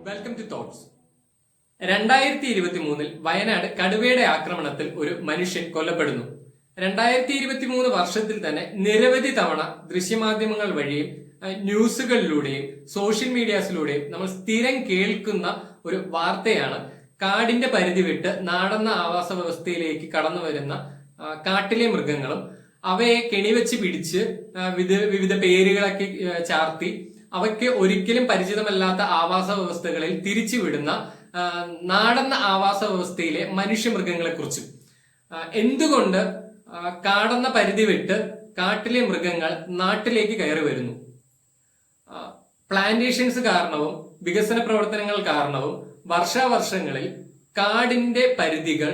Welcome to thoughts. 2023 Wayanad കടുവയുടെ ആക്രമണത്തിൽ ഒരു മനുഷ്യൻ കൊല്ലപ്പെടുന്നു. 2023 വർഷത്തിൽ തന്നെ നിരവധി തവണ ദൃശ്യമാധ്യമങ്ങൾ വഴിയും ന്യൂസുകളിലൂടെയും സോഷ്യൽ മീഡിയാസിലൂടെയും നമ്മൾ സ്ഥിരം കേൾക്കുന്ന ഒരു വാർത്തയാണ് കാടിന്റെ പരിധി വിട്ട് നാടന്ന ആവാസ വ്യവസ്ഥയിലേക്ക് കടന്നു വരുന്ന കാട്ടിലെ മൃഗങ്ങളും അവയെ കെണിവെച്ച് പിടിച്ച് വിവിധ പേരുകളൊക്കെ ചാർത്തി അവയ്ക്ക് ഒരിക്കലും പരിചിതമല്ലാത്ത ആവാസ വ്യവസ്ഥകളിൽ തിരിച്ചുവിടുന്ന നാടന്ന ആവാസ വ്യവസ്ഥയിലെ മനുഷ്യമൃഗങ്ങളെ കുറിച്ചും എന്തുകൊണ്ട് കാടന്ന പരിധി വിട്ട് കാട്ടിലെ മൃഗങ്ങൾ നാട്ടിലേക്ക് കയറി വരുന്നു, പ്ലാന്റേഷൻസ് കാരണവും വികസന പ്രവർത്തനങ്ങൾ കാരണവും വർഷാവർഷങ്ങളിൽ കാടിന്റെ പരിധികൾ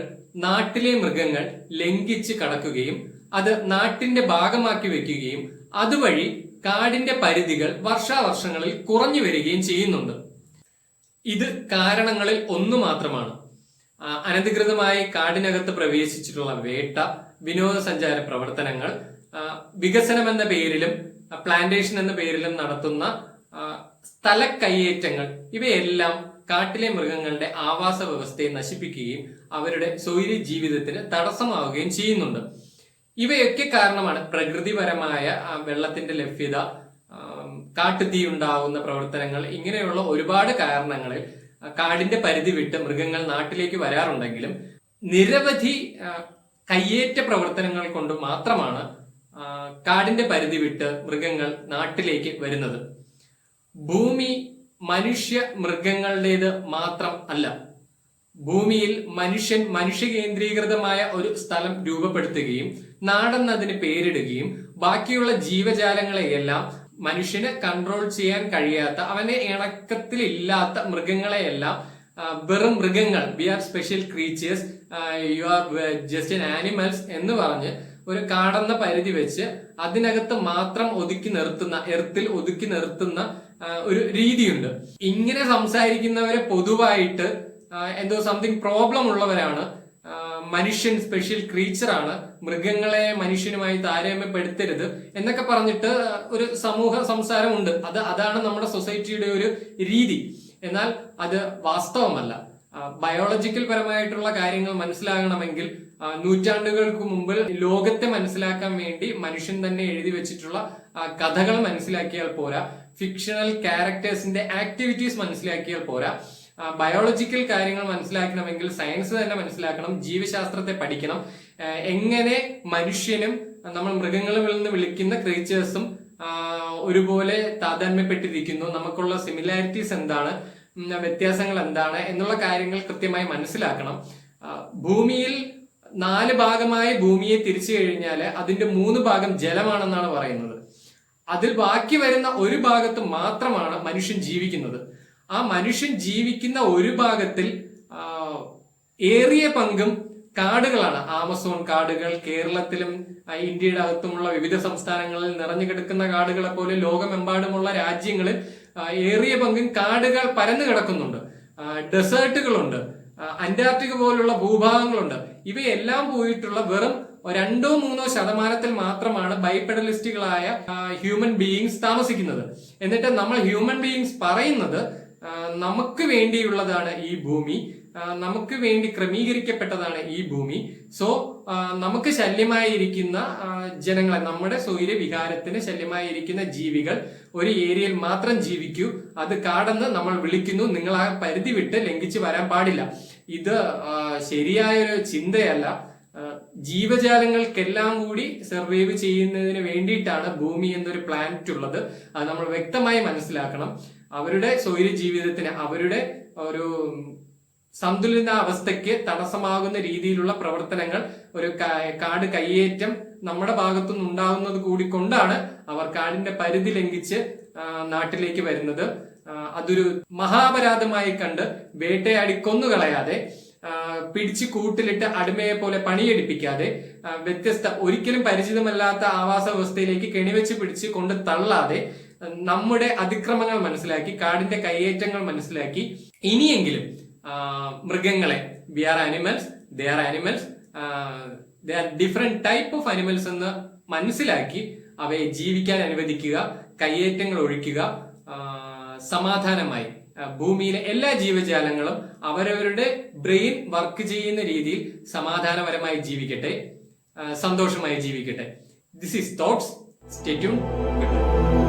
നാട്ടിലെ മൃഗങ്ങൾ ലംഘിച്ച് കടക്കുകയും അത് നാട്ടിന്റെ ഭാഗമാക്കി വെക്കുകയും അതുവഴി കാടിന്റെ പരിധികൾ വർഷാവർഷങ്ങളിൽ കുറഞ്ഞു വരികയും ചെയ്യുന്നുണ്ട്. ഇത് കാരണങ്ങളിൽ ഒന്നു മാത്രമാണ്. അനധികൃതമായി കാടിനകത്ത് പ്രവേശിച്ചിട്ടുള്ള വേട്ട, വിനോദസഞ്ചാര പ്രവർത്തനങ്ങൾ, വികസനം എന്ന പേരിലും പ്ലാന്റേഷൻ എന്ന പേരിലും നടത്തുന്ന സ്ഥല കയ്യേറ്റങ്ങൾ, ഇവയെല്ലാം കാട്ടിലെ മൃഗങ്ങളുടെ ആവാസ വ്യവസ്ഥയെ നശിപ്പിക്കുകയും അവരുടെ സ്വൈര്യ ജീവിതത്തിന് തടസ്സമാവുകയും ചെയ്യുന്നുണ്ട്. ഇവയൊക്കെ കാരണമാണ് പ്രകൃതിപരമായ വെള്ളത്തിന്റെ ലഭ്യത, കാട്ടുതീ ഉണ്ടാവുന്ന പ്രവർത്തനങ്ങൾ, ഇങ്ങനെയുള്ള ഒരുപാട് കാരണങ്ങളിൽ കാടിന്റെ പരിധി വിട്ട് മൃഗങ്ങൾ നാട്ടിലേക്ക് വരാറുണ്ടെങ്കിലും നിരവധി കയ്യേറ്റ പ്രവർത്തനങ്ങൾ കൊണ്ട് മാത്രമാണ് കാടിന്റെ പരിധി വിട്ട് മൃഗങ്ങൾ നാട്ടിലേക്ക് വരുന്നത്. ഭൂമി മനുഷ്യ മൃഗങ്ങളുടേത് മാത്രം അല്ല. ഭൂമിയിൽ മനുഷ്യ കേന്ദ്രീകൃതമായ ഒരു സ്ഥലം രൂപപ്പെടുത്തുകയും നാടെന്നതിന് പേരിടുകയും ബാക്കിയുള്ള ജീവജാലങ്ങളെയെല്ലാം മനുഷ്യന് കൺട്രോൾ ചെയ്യാൻ കഴിയാത്ത, അവന്റെ ഇണക്കത്തിലില്ലാത്ത മൃഗങ്ങളെയെല്ലാം വെറും മൃഗങ്ങൾ, we are special creatures, you are just an animals എന്ന് പറഞ്ഞ് ഒരു കാടന്ന പരിധി വെച്ച് അതിനകത്ത് മാത്രം എർത്തിൽ ഒതുക്കി നിർത്തുന്ന ഒരു രീതിയുണ്ട്. ഇങ്ങനെ സംസാരിക്കുന്നവരെ പൊതുവായിട്ട് എന്തോ സംതിങ് പ്രോബ്ലം ഉള്ളവരാണ്, മനുഷ്യൻ സ്പെഷ്യൽ ക്രീച്ചർ ആണ്, മൃഗങ്ങളെ മനുഷ്യനുമായി താരതമ്യപ്പെടുത്തരുത് എന്നൊക്കെ പറഞ്ഞിട്ട് ഒരു സമൂഹ സംസാരമുണ്ട്. അതാണ് നമ്മുടെ സൊസൈറ്റിയുടെ ഒരു രീതി. എന്നാൽ അത് വാസ്തവമല്ല. ബയോളജിക്കൽ പരമായിട്ടുള്ള കാര്യങ്ങൾ മനസ്സിലാകണമെങ്കിൽ നൂറ്റാണ്ടുകൾക്ക് മുമ്പ് ലോകത്തെ മനസ്സിലാക്കാൻ വേണ്ടി മനുഷ്യൻ തന്നെ എഴുതി വെച്ചിട്ടുള്ള കഥകൾ മനസ്സിലാക്കിയാൽ പോരാ, ഫിക്ഷണൽ ക്യാരക്ടേഴ്സിന്റെ ആക്ടിവിറ്റീസ് മനസ്സിലാക്കിയാൽ പോരാ. ബയോളജിക്കൽ കാര്യങ്ങൾ മനസ്സിലാക്കണമെങ്കിൽ സയൻസ് തന്നെ മനസ്സിലാക്കണം, ജീവശാസ്ത്രത്തെ പഠിക്കണം. എങ്ങനെ മനുഷ്യനും നമ്മൾ മൃഗങ്ങളിൽ നിന്ന് വിളിക്കുന്ന ക്രീച്ചേഴ്സും ഒരുപോലെ താതാത്മ്യപ്പെട്ടിരിക്കുന്നു, നമുക്കുള്ള സിമിലാരിറ്റീസ് എന്താണ്, വ്യത്യാസങ്ങൾ എന്താണ് എന്നുള്ള കാര്യങ്ങൾ കൃത്യമായി മനസ്സിലാക്കണം. ഭൂമിയിൽ 4 ഭാഗമായി ഭൂമിയെ തിരിച്ചു കഴിഞ്ഞാൽ അതിന്റെ 3 ഭാഗം ജലമാണെന്നാണ് പറയുന്നത്. അതിൽ ബാക്കി വരുന്ന ഒരു ഭാഗത്ത് മാത്രമാണ് മനുഷ്യൻ ജീവിക്കുന്നത്. ആ മനുഷ്യൻ ജീവിക്കുന്ന ഒരു ഭാഗത്തിൽ ഏറിയ പങ്കും കാടുകളാണ്. ആമസോൺ കാടുകൾ, കേരളത്തിലും ഇന്ത്യയുടെ അകത്തുമുള്ള വിവിധ സംസ്ഥാനങ്ങളിൽ നിറഞ്ഞു കിടക്കുന്ന കാടുകളെ പോലെ ലോകമെമ്പാടുമുള്ള രാജ്യങ്ങളിൽ ഏറിയ പങ്കും കാടുകൾ പരന്നു കിടക്കുന്നുണ്ട്. ഡെസേർട്ടുകളുണ്ട്, അന്റാർട്ടിക്ക പോലുള്ള ഭൂഭാഗങ്ങളുണ്ട്. ഇവയെല്ലാം പോയിട്ടുള്ള വെറും 2-3% മാത്രമാണ് ബൈപെഡലിസ്റ്റുകളായ ഹ്യൂമൻ ബീയിങ്സ് താമസിക്കുന്നത്. എന്നിട്ട് നമ്മൾ ഹ്യൂമൻ ബീയിങ്സ് പറയുന്നത് നമുക്ക് വേണ്ടിയുള്ളതാണ് ഈ ഭൂമി, നമുക്ക് വേണ്ടി ക്രമീകരിക്കപ്പെട്ടതാണ് ഈ ഭൂമി. സോ നമുക്ക് ശല്യമായിരിക്കുന്ന ജനങ്ങളെ, നമ്മുടെ സ്വൈര്യ വികാരത്തിന് ശല്യമായിരിക്കുന്ന ജീവികൾ ഒരു ഏരിയയിൽ മാത്രം ജീവിക്കൂ, അത് കാടെന്ന് നമ്മൾ വിളിക്കുന്നു, നിങ്ങൾ ആ പരിധി വിട്ട് ലംഘിച്ച് വരാൻ പാടില്ല. ഇത് ശരിയായൊരു ചിന്തയല്ല. ജീവജാലങ്ങൾക്കെല്ലാം കൂടി സർവൈവ് ചെയ്യുന്നതിന് വേണ്ടിയിട്ടാണ് ഭൂമി എന്നൊരു പ്ലാനറ്റ് ഉള്ളത്. അത് നമ്മൾ വ്യക്തമായി മനസ്സിലാക്കണം. അവരുടെ സ്വൈര്യ ജീവിതത്തിന്, അവരുടെ ഒരു സന്തുലിത അവസ്ഥയ്ക്ക് തടസ്സമാകുന്ന രീതിയിലുള്ള പ്രവർത്തനങ്ങൾ, ഒരു കാട് കയ്യേറ്റം നമ്മുടെ ഭാഗത്തുനിന്ന് ഉണ്ടാകുന്നത് കൂടി കൊണ്ടാണ് അവർ കാടിന്റെ പരിധി ലംഘിച്ച് നാട്ടിലേക്ക് വരുന്നത്. അതൊരു മഹാപരാധമായി കണ്ട് വേട്ടയാടി കൊന്നുകളയാതെ, പിടിച്ച് കൂട്ടിലിട്ട് അടിമയെ പോലെ പണിയെടുപ്പിക്കാതെ, ഒരിക്കലും പരിചിതമല്ലാത്ത ആവാസ വ്യവസ്ഥയിലേക്ക് കെണിവെച്ച് പിടിച്ച് കൊണ്ട് തള്ളാതെ നമ്മുടെ അതിക്രമങ്ങൾ മനസ്സിലാക്കി, കാടിന്റെ കയ്യേറ്റങ്ങൾ മനസ്സിലാക്കി ഇനിയെങ്കിലും മൃഗങ്ങളെ, we are animals, they are animals, they are different type of animals എന്ന് മനസ്സിലാക്കി അവയെ ജീവിക്കാൻ അനുവദിക്കുക, കയ്യേറ്റങ്ങൾ ഒഴിക്കുക, സമാധാനമായി ഭൂമിയിലെ എല്ലാ ജീവജാലങ്ങളും അവരവരുടെ ബ്രെയിൻ വർക്ക് ചെയ്യുന്ന രീതിയിൽ സമാധാനപരമായി ജീവിക്കട്ടെ, സന്തോഷമായി ജീവിക്കട്ടെ. This is thoughts. Stay tune. Good by.